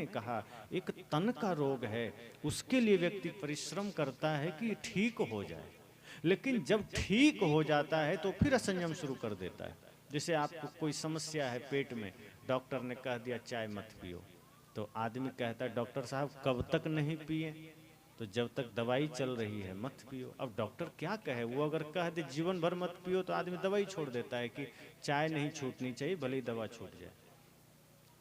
मैंने कहा एक तन का रोग है, उसके लिए व्यक्ति परिश्रम करता है कि ठीक हो जाए, लेकिन जब ठीक हो जाता है तो फिर असंयम शुरू कर देता है। जैसे आपको कोई समस्या है पेट में, डॉक्टर ने कह दिया चाय मत पियो, तो आदमी कहता है डॉक्टर साहब कब तक नहीं पिए, तो जब तक दवाई चल रही है मत पियो। अब डॉक्टर क्या कहे, वो अगर कह दे जीवन भर मत पियो तो आदमी दवाई छोड़ देता है कि चाय नहीं छूटनी चाहिए भले ही दवा छूट जाए।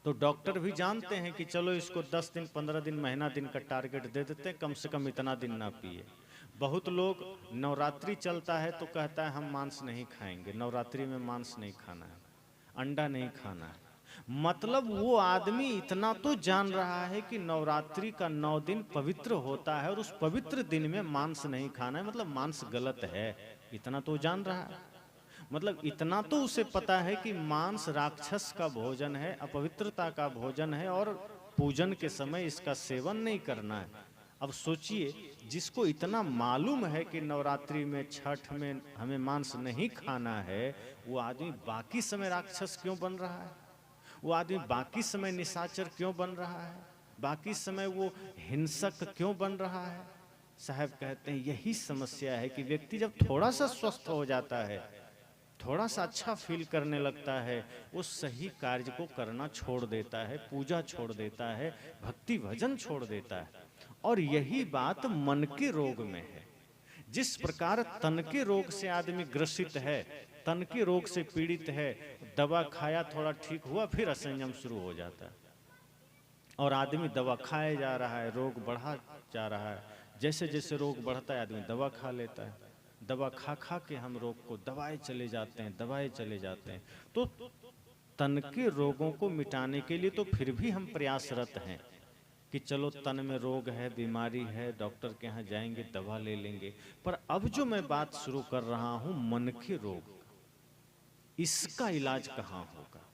तो डॉक्टर भी जानते हैं कि चलो इसको 10 दिन 15 दिन महीना दिन का टारगेट दे देते हैं, कम से कम इतना दिन ना पिए। बहुत लोग नवरात्रि चलता है तो कहता है हम मांस नहीं खाएंगे, नवरात्रि में मांस नहीं खाना है, अंडा नहीं खाना है। मतलब वो आदमी इतना तो जान रहा है कि नवरात्रि का 9 दिन पवित्र होता है और उस पवित्र दिन में मांस नहीं खाना है, मतलब मांस गलत है, इतना तो जान रहा है। मतलब इतना तो उसे पता है कि मांस राक्षस का भोजन है, अपवित्रता का भोजन है और पूजन के समय इसका सेवन नहीं करना है। अब सोचिए, जिसको इतना मालूम है कि नवरात्रि में छठ में हमें मांस नहीं खाना है, वो आदमी बाकी समय राक्षस क्यों बन रहा है? वो आदमी बाकी समय निशाचर क्यों बन रहा है? बाकी समय वो हिंसक क्यों बन रहा है? साहब कहते हैं यही समस्या है कि व्यक्ति जब थोड़ा सा स्वस्थ हो जाता है, थोड़ा सा अच्छा फील करने लगता है, वो सही कार्य को करना छोड़ देता है, पूजा छोड़ देता है, भक्ति भजन छोड़ देता है। और यही बात मन के रोग में है। जिस प्रकार तन के रोग से आदमी ग्रसित है, तन के रोग से पीड़ित है, दवा खाया थोड़ा ठीक हुआ फिर असंयम शुरू हो जाता है, और आदमी दवा खाए जा रहा है, रोग बढ़ा जा रहा है। जैसे जैसे रोग बढ़ता है आदमी दवा खा लेता है, दवा खा खा के हम रोग को दबाए चले जाते हैं, दबाए चले जाते हैं। तो तन के रोगों को मिटाने के लिए तो फिर भी हम प्रयासरत हैं कि चलो तन में रोग है, बीमारी है, डॉक्टर के यहाँ जाएंगे, दवा ले लेंगे। पर अब जो मैं बात शुरू कर रहा हूं मन के रोग, इसका इलाज कहाँ होगा?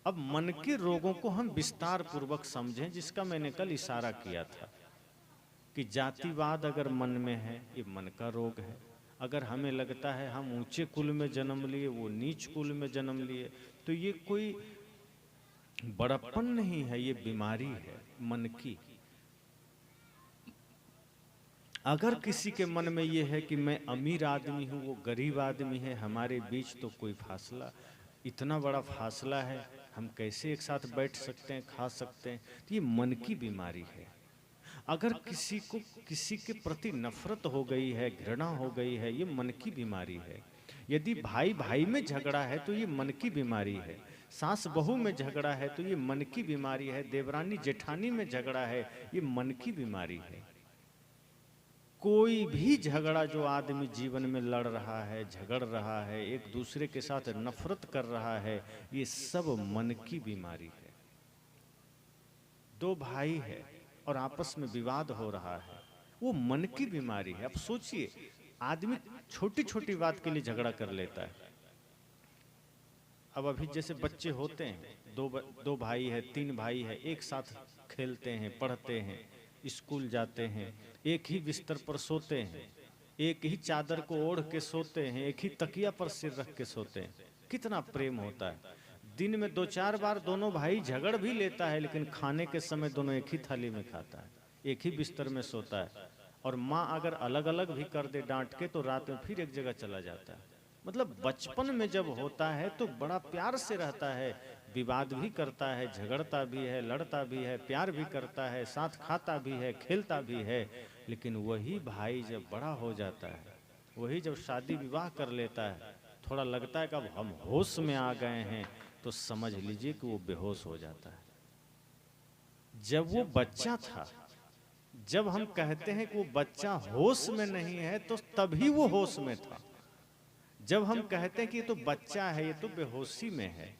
अब मन के रोगों को हम विस्तार पूर्वक समझें, जिसका मैंने कल इशारा किया था कि जातिवाद अगर मन में है ये मन का रोग है। अगर हमें लगता है हम ऊंचे कुल में जन्म लिए, वो नीच कुल में जन्म लिए, तो ये कोई बड़प्पन नहीं है, ये बीमारी है मन की। अगर किसी के मन में ये है कि मैं अमीर आदमी हूँ, वो गरीब आदमी है, हमारे बीच तो कोई फासला, इतना बड़ा फासला है, हम कैसे एक साथ बैठ सकते हैं, खा सकते हैं, तो ये मन की बीमारी है। अगर किसी को किसी के प्रति नफरत हो गई है, घृणा हो गई है, ये मन की बीमारी है। यदि भाई भाई में झगड़ा है तो ये मन की बीमारी है। सास बहू में झगड़ा है तो ये मन की बीमारी है। देवरानी जेठानी में झगड़ा है, ये मन की बीमारी है। कोई भी झगड़ा जो आदमी जीवन में लड़ रहा है, झगड़ रहा है, एक दूसरे के साथ नफरत कर रहा है, ये सब मन की बीमारी है। दो भाई है और आपस में विवाद हो रहा है, वो मन की बीमारी है। अब सोचिए, आदमी छोटी छोटी बात के लिए झगड़ा कर लेता है। अब अभी जैसे बच्चे होते हैं, दो भाई है, 3 भाई है, एक साथ खेलते हैं, पढ़ते हैं, स्कूल जाते हैं, एक ही बिस्तर पर सोते हैं, एक ही चादर को ओढ़ के सोते हैं, एक ही तकिया पर सिर रख के सोते हैं, कितना प्रेम होता है। दिन में 2-4 बार दोनों भाई झगड़ भी लेता है, लेकिन खाने के समय दोनों एक ही थाली में खाता है, एक ही बिस्तर में सोता है। और माँ अगर अलग अलग भी कर दे डांट के तो रात में फिर एक जगह चला जाता है। मतलब बचपन में जब होता है तो बड़ा प्यार से रहता है, विवाद भी करता है, झगड़ता भी है, लड़ता भी है, प्यार भी करता है, साथ खाता भी है, खेलता भी है। लेकिन वही भाई जब बड़ा हो जाता है, वही जब शादी विवाह कर लेता है, थोड़ा लगता है कि अब हम होश में आ गए हैं, तो समझ लीजिए कि वो बेहोश हो जाता है। जब वो बच्चा था, जब हम कहते हैं कि वो बच्चा होश में नहीं है, तो तभी वो होश में था। जब हम कहते हैं कि ये तो बच्चा है, ये तो बेहोशी में है,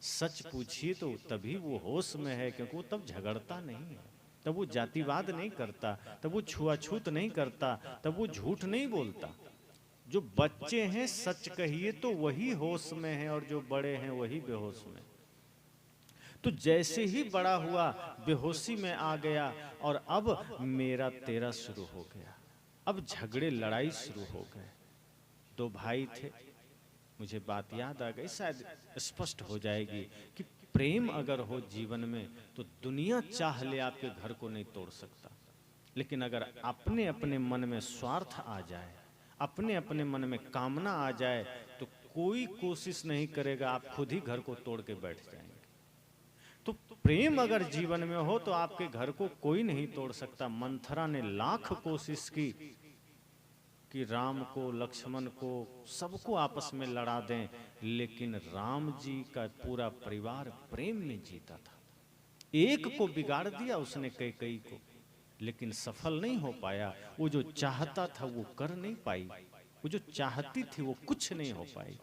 सच पूछिए तो तभी वो होश में है, क्योंकि वो तब झगड़ता नहीं है, तब वो जातिवाद नहीं करता, तब वो छुआछूत नहीं करता, तब वो झूठ नहीं बोलता। जो बच्चे हैं सच कहिए तो वही होश में है, और जो बड़े हैं वही बेहोश में। तो जैसे ही बड़ा हुआ बेहोशी में आ गया, और अब मेरा तेरा शुरू हो गया, अब झगड़े लड़ाई शुरू हो गए। 2 भाई थे, मुझे बात याद आ गई, शायद स्पष्ट हो जाएगी कि प्रेम अगर हो जीवन में तो दुनिया चाह ले आपके घर को नहीं तोड़ सकता। लेकिन अगर अपने अपने मन में स्वार्थ आ जाए, अपने अपने मन में कामना आ जाए, तो कोई कोशिश नहीं करेगा, आप खुद ही घर को तोड़ के बैठ जाएंगे। तो प्रेम अगर जीवन में हो तो आपके घर को कोई नहीं तोड़ सकता। मंथरा ने लाख कोशिश की कि राम को, लक्ष्मण को, सबको आपस में लड़ा दें, लेकिन राम जी का पूरा परिवार प्रेम में जीता था। एक को बिगाड़ दिया उसने, कैकेयी को, लेकिन सफल नहीं हो पाया। वो जो चाहता था वो कर नहीं पाई, वो जो चाहती थी वो कुछ नहीं हो पाई।